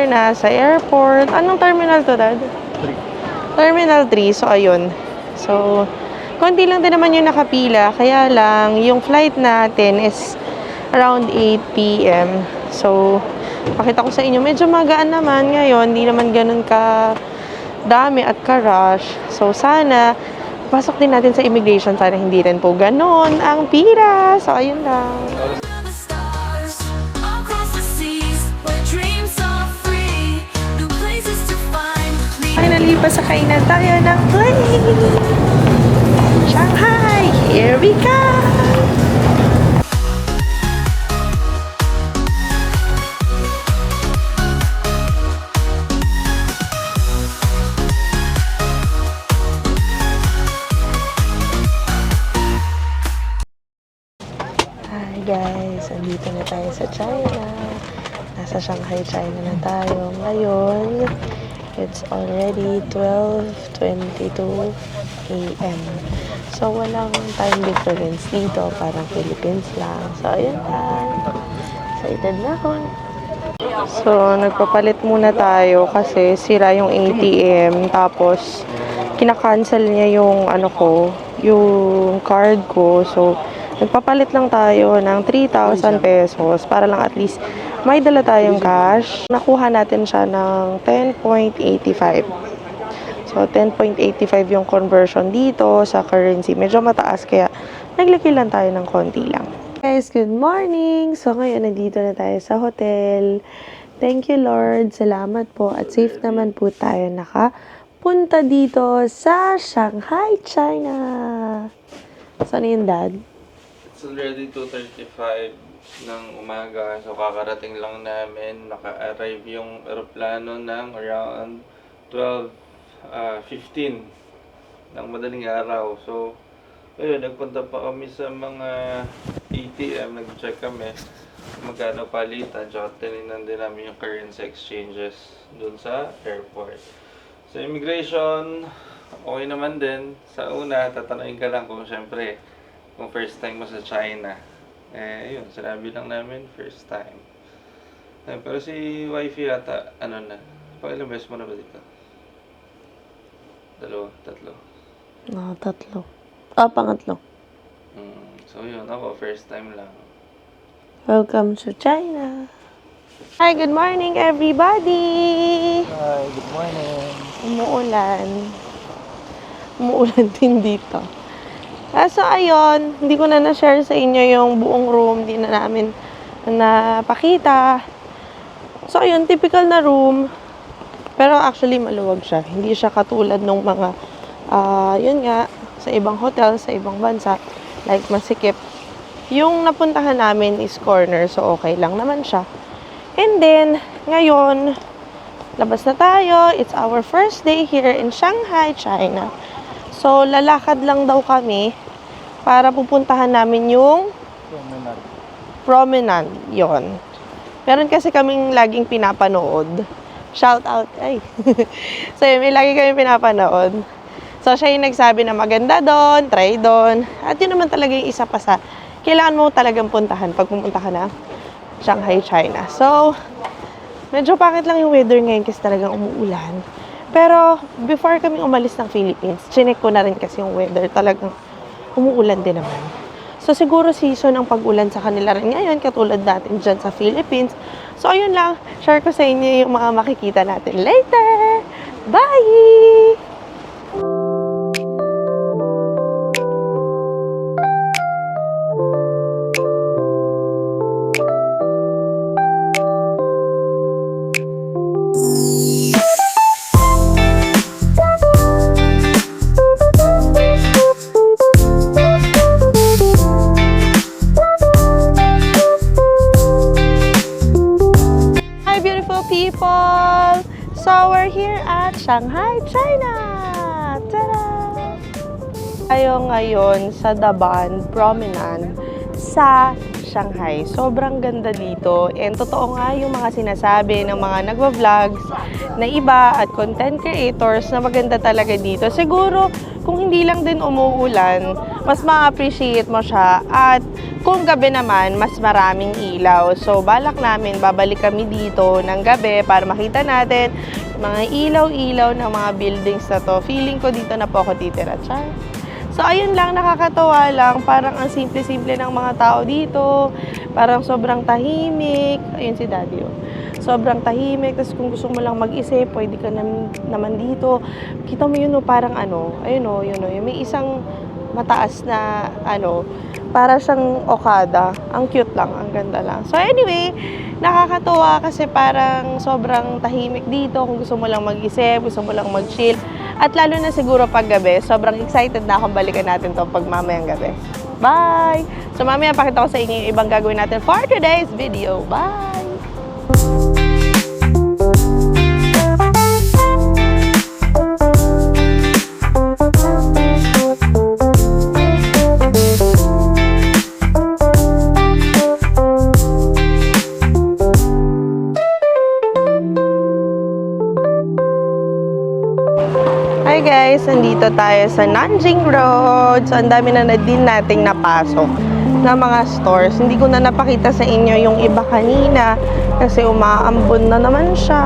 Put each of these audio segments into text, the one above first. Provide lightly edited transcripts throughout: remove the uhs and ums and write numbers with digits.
here na sa airport. Anong terminal to, Dad? Terminal 3. So, ayun. So, konti lang din naman yung nakapila. Kaya lang, yung flight natin is around 8 p.m. So, pakita ko sa inyo, medyo magaan naman ngayon. Hindi naman ganun ka dami at ka-rush. So, sana, pasok din natin sa immigration. Sana hindi rin po ganun ang pira. So, ayun lang. Finally, pasakay na tayo ng plane! Shanghai! Here we go! Hi guys! Andito na tayo sa China. Nasa Shanghai, China na tayo ngayon. It's already 12:22 a.m. So, walang time difference dito. Parang Philippines lang. So, ayun lang. Excited na ako. So, nagpapalit muna tayo kasi sira yung ATM. Tapos, kinakancel niya yung yung card ko. So, nagpapalit lang tayo ng 3,000 pesos para lang at least may dala tayong cash. Nakuha natin siya ng 10.85. So, 10.85 yung conversion dito sa currency. Medyo mataas kaya naglagay lang tayo ng konti lang. Guys, good morning! So, ngayon nandito na tayo sa hotel. Thank you, Lord. Salamat po. At safe naman po tayo nakapunta dito sa Shanghai, China. Saan yung Dad? It's already 2:35 ng umaga. So, kakarating lang namin. Naka-arrive yung aeroplano ng around 12:15 ng madaling araw. So, ayun, nagpunta pa kami sa mga ATM. Nag-check kami magkano palitan. Tsaka tinignan din namin yung currency exchanges dun sa airport. Sa immigration, okay naman din. Sa una, tatanungin ka lang kung syempre, kung first time mo sa China. Eh, yun, sinabi lang namin, first time. Eh, pero si wifey yata, pangilang beses mo na ba dito? 2, 3. Tatlo. Pangatlo. So yun, ako, first time lang. Welcome to China. Hi, good morning everybody! Hi, good morning. Umuulan. Umuulan din dito. So, ayun, hindi ko na na-share sa inyo yung buong room. Hindi na namin napakita. So, ayun, typical na room. Pero actually, maluwag siya. Hindi siya katulad ng mga, yun nga, sa ibang hotel, sa ibang bansa. Like, masikip. Yung napuntahan namin is corner. So, okay lang naman siya. And then, ngayon, labas na tayo. It's our first day here in Shanghai, China. So, lalakad lang daw kami para pupuntahan namin yung promenade. Yon. Meron kasi kaming laging pinapanood. Shout out. Ay. So, yun, may lagi kaming pinapanood. So, siya yung nagsabi na maganda doon, try doon. At yun naman talaga yung isa pa sa kailangan mo talagang puntahan pag pumunta ka na Shanghai, China. So, medyo pangit lang yung weather ngayon kasi talagang umuulan. Pero, before kami umalis ng Philippines, chinek ko na rin kasi yung weather. Talagang umuulan din naman. So, siguro season ang pag-ulan sa kanila rin ngayon, katulad natin dyan sa Philippines. So, ayun lang. Share ko sa inyo yung mga makikita natin later. Bye! People! So, we're here at Shanghai, China! Tada! Tayo ngayon sa Daban Promenade sa Shanghai. Sobrang ganda dito. And totoo nga yung mga sinasabi ng mga nagwa-vlogs na iba at content creators na maganda talaga dito. Siguro, kung hindi lang din umuulan, mas ma-appreciate mo siya. At kung gabi naman, mas maraming ilaw. So, balak namin, babalik kami dito ng gabi para makita natin mga ilaw-ilaw ng mga buildings na to. Feeling ko dito na po ako titira. Char. So, ayun lang, nakakatawa lang. Parang ang simple-simple ng mga tao dito. Parang sobrang tahimik. Ayun si Daddy, oh. Sobrang tahimik. Tapos kung gusto mo lang mag-isip, pwede ka naman dito. Kita mo yun, oh, parang ano. Ayun, oh, yun, oh. Yung may isang mataas na, ano, para siyang Okada. Ang cute lang, ang ganda lang. So, anyway, nakakatawa kasi parang sobrang tahimik dito. Kung gusto mo lang mag-isip, gusto mo lang mag-chill. At lalo na siguro pag gabi, sobrang excited na akong balikan natin to pag mamayang gabi. Bye! So mamaya pakita ko sa inyo yung ibang gagawin natin for today's video. Bye! Hi guys, nandito tayo sa Nanjing Road. So, ang dami na din nating napasok na mga stores. Hindi ko na napakita sa inyo yung iba kanina kasi umaambon na naman siya.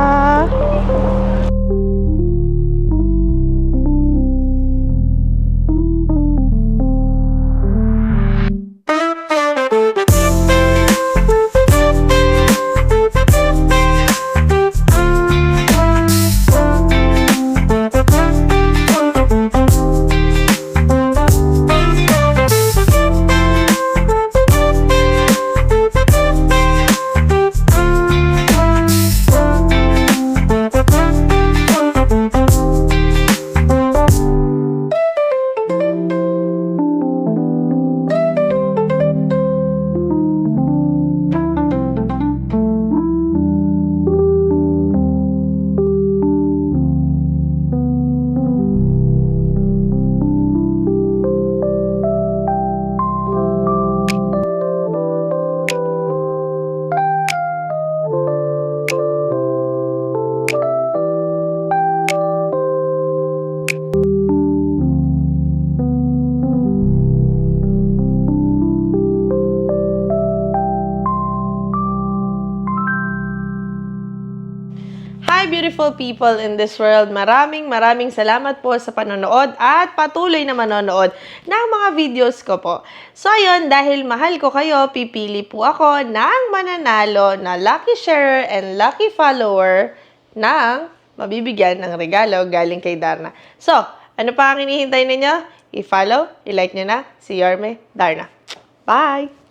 Hi beautiful people in this world. Maraming salamat po sa panonood at patuloy na manonood ng mga videos ko po. So ayun, dahil mahal ko kayo, pipili po ako ng mananalo na lucky sharer and lucky follower ng mabibigyan ng regalo galing kay Darna. So, ano pa ang hinihintay ninyo? I-follow, i-like nyo na si Yorme Darna. Bye!